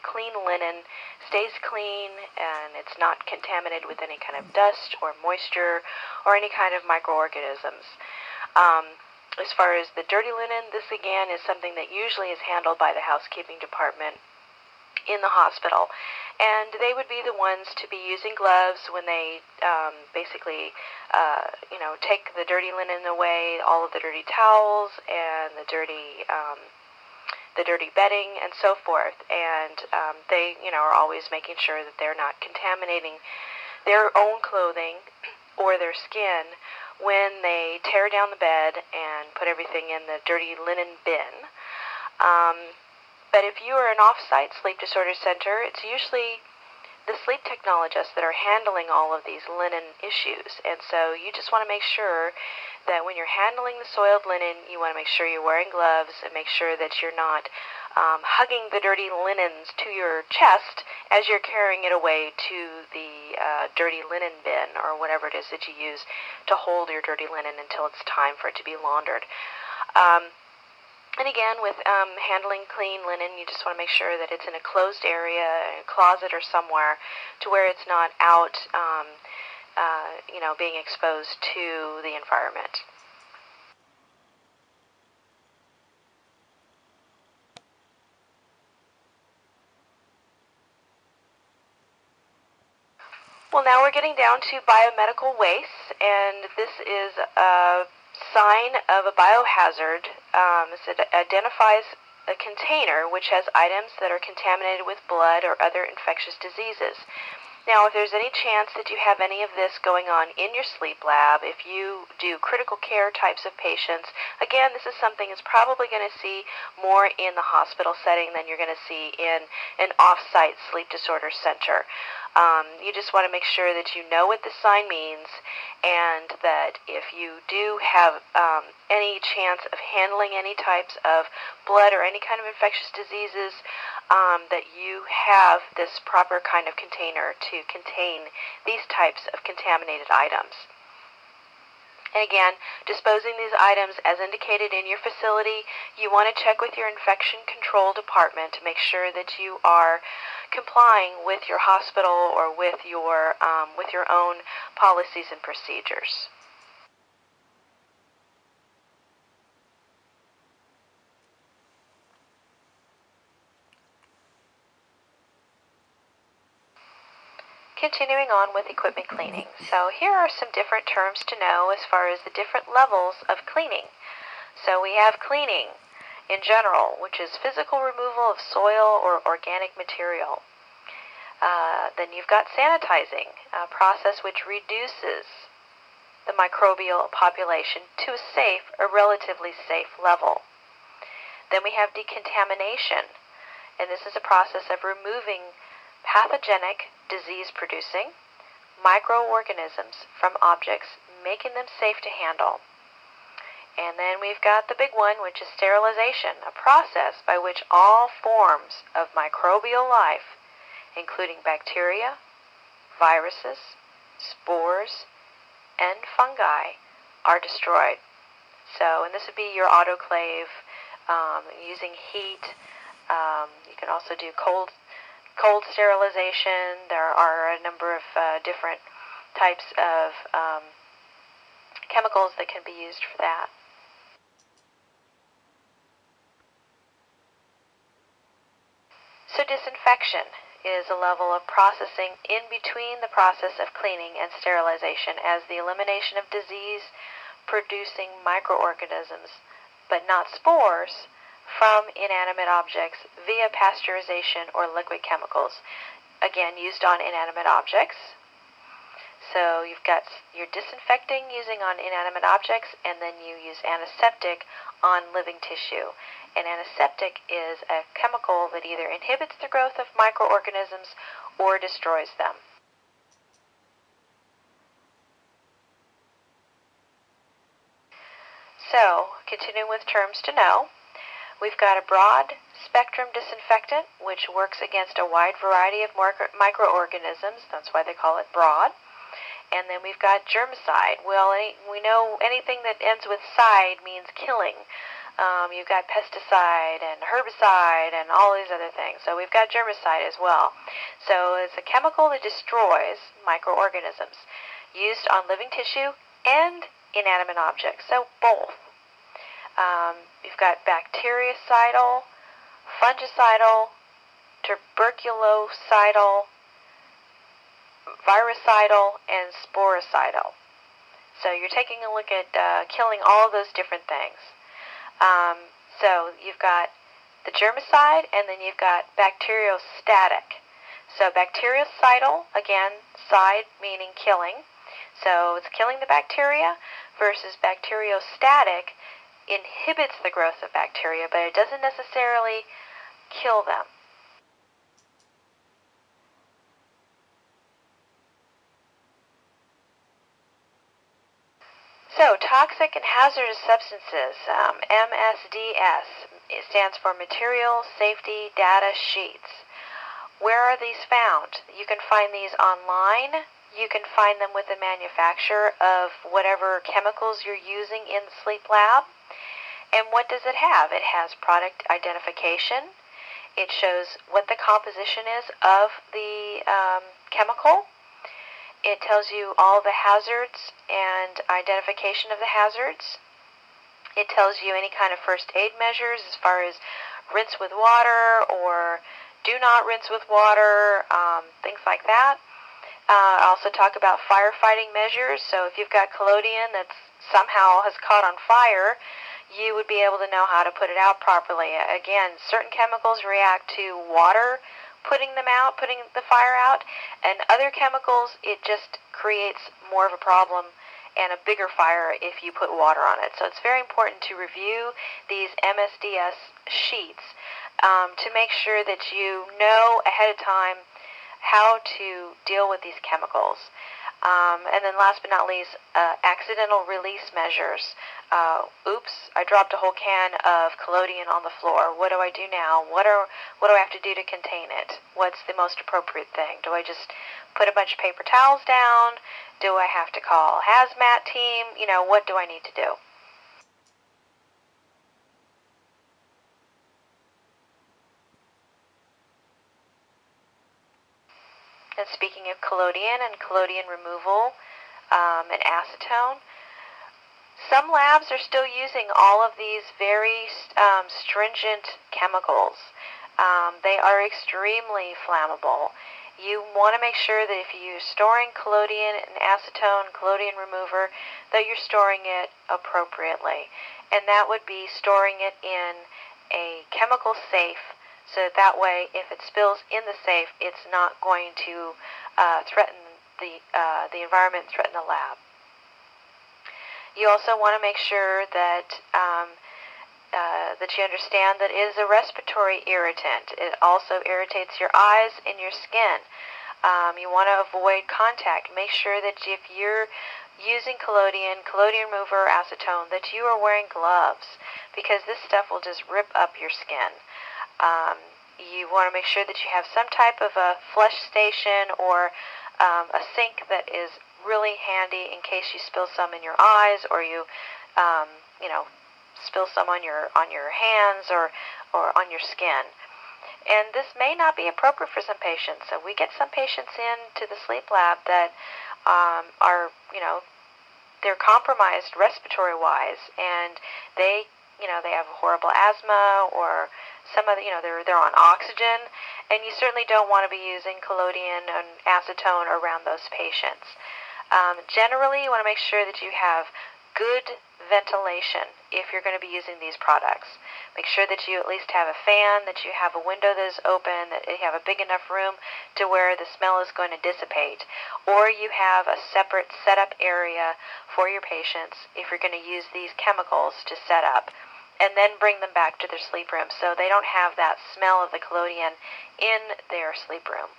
clean linen stays clean and it's not contaminated with any kind of dust or moisture or any kind of microorganisms. As far as the dirty linen, this again is something that usually is handled by the housekeeping department in the hospital, and they would be the ones to be using gloves when they basically take the dirty linen away, all of the dirty towels and the dirty bedding and so forth, and they are always making sure that they're not contaminating their own clothing or their skin when they tear down the bed and put everything in the dirty linen bin. But if you are an off-site sleep disorder center, it's usually the sleep technologists that are handling all of these linen issues. And so you just want to make sure that when you're handling the soiled linen, you want to make sure you're wearing gloves and make sure that you're not hugging the dirty linens to your chest as you're carrying it away to the dirty linen bin or whatever it is that you use to hold your dirty linen until it's time for it to be laundered. And again, with handling clean linen, you just want to make sure that it's in a closed area, a closet or somewhere, to where it's not out, being exposed to the environment. Well, now we're getting down to biomedical waste, and this is a sign of a biohazard. It identifies a container which has items that are contaminated with blood or other infectious diseases. Now, if there's any chance that you have any of this going on in your sleep lab, if you do critical care types of patients, again, this is something that's probably going to see more in the hospital setting than you're going to see in an off-site sleep disorder center. You just want to make sure that you know what this sign means, and that if you do have any chance of handling any types of blood or any kind of infectious diseases, that you have this proper kind of container to contain these types of contaminated items. And again, disposing these items as indicated in your facility, you want to check with your infection control department to make sure that you are complying with your hospital or with your own policies and procedures. Continuing on with equipment cleaning. So here are some different terms to know as far as the different levels of cleaning. So we have cleaning in general, which is physical removal of soil or organic material. Then you've got sanitizing, a process which reduces the microbial population to a relatively safe level. Then we have decontamination, and this is a process of removing pathogenic, disease-producing microorganisms from objects, making them safe to handle. And then we've got the big one, which is sterilization, a process by which all forms of microbial life, including bacteria, viruses, spores, and fungi, are destroyed. So, and this would be your autoclave, using heat. You can also do cold sterilization. There are a number of different types of chemicals that can be used for that. So disinfection is a level of processing in between the process of cleaning and sterilization, as the elimination of disease-producing microorganisms, but not spores, from inanimate objects via pasteurization or liquid chemicals, again used on inanimate objects. So you've got your disinfecting using on inanimate objects, and then you use antiseptic on living tissue. An antiseptic is a chemical that either inhibits the growth of microorganisms or destroys them. So, continuing with terms to know, we've got a broad spectrum disinfectant, which works against a wide variety of microorganisms. That's why they call it broad. And then we've got germicide. Well, we know anything that ends with "cide" means killing. You've got pesticide and herbicide and all these other things. So we've got germicide as well. So it's a chemical that destroys microorganisms used on living tissue and inanimate objects. So both. You've got bactericidal, fungicidal, tuberculocidal, virucidal, and sporicidal. So you're taking a look at killing all of those different things. So you've got the germicide, and then you've got bacteriostatic. So bactericidal, again, side meaning killing. So it's killing the bacteria, versus bacteriostatic inhibits the growth of bacteria, but it doesn't necessarily kill them. So, toxic and hazardous substances, MSDS, it stands for Material Safety Data Sheets. Where are these found? You can find these online. You can find them with the manufacturer of whatever chemicals you're using in the sleep lab. And what does it have? It has product identification. It shows what the composition is of the chemical. It tells you all the hazards and identification of the hazards. It tells you any kind of first aid measures as far as rinse with water or do not rinse with water, things like that. I also talk about firefighting measures. So if you've got collodion that somehow has caught on fire, you would be able to know how to put it out properly. Again, certain chemicals react to water putting them out, putting the fire out, and other chemicals, it just creates more of a problem and a bigger fire if you put water on it. So it's very important to review these MSDS sheets to make sure that you know ahead of time how to deal with these chemicals. And then last but not least, accidental release measures. Oops, I dropped a whole can of collodion on the floor. What do I do now? What do I have to do to contain it? What's the most appropriate thing? Do I just put a bunch of paper towels down? Do I have to call hazmat team? What do I need to do? And speaking of collodion and collodion removal and acetone, some labs are still using all of these very stringent chemicals. They are extremely flammable. You want to make sure that if you're storing collodion and acetone, collodion remover, that you're storing it appropriately. And that would be storing it in a chemical safe, so that way if it spills in the safe, it's not going to threaten the environment, threaten the lab. You also want to make sure that you understand that it is a respiratory irritant. It also irritates your eyes and your skin. You want to avoid contact. Make sure that if you're using collodion remover, or acetone, that you are wearing gloves, because this stuff will just rip up your skin. You want to make sure that you have some type of a flush station or a sink that is really handy in case you spill some in your eyes, or you spill some on your hands or on your skin. And this may not be appropriate for some patients. So we get some patients into the sleep lab that are they're compromised respiratory wise, and they have horrible asthma or some other, they're on oxygen, and you certainly don't want to be using collodion and acetone around those patients. Generally, you want to make sure that you have good ventilation if you're going to be using these products. Make sure that you at least have a fan, that you have a window that is open, that you have a big enough room to where the smell is going to dissipate, or you have a separate setup area for your patients if you're going to use these chemicals to set up, and then bring them back to their sleep room so they don't have that smell of the collodion in their sleep room.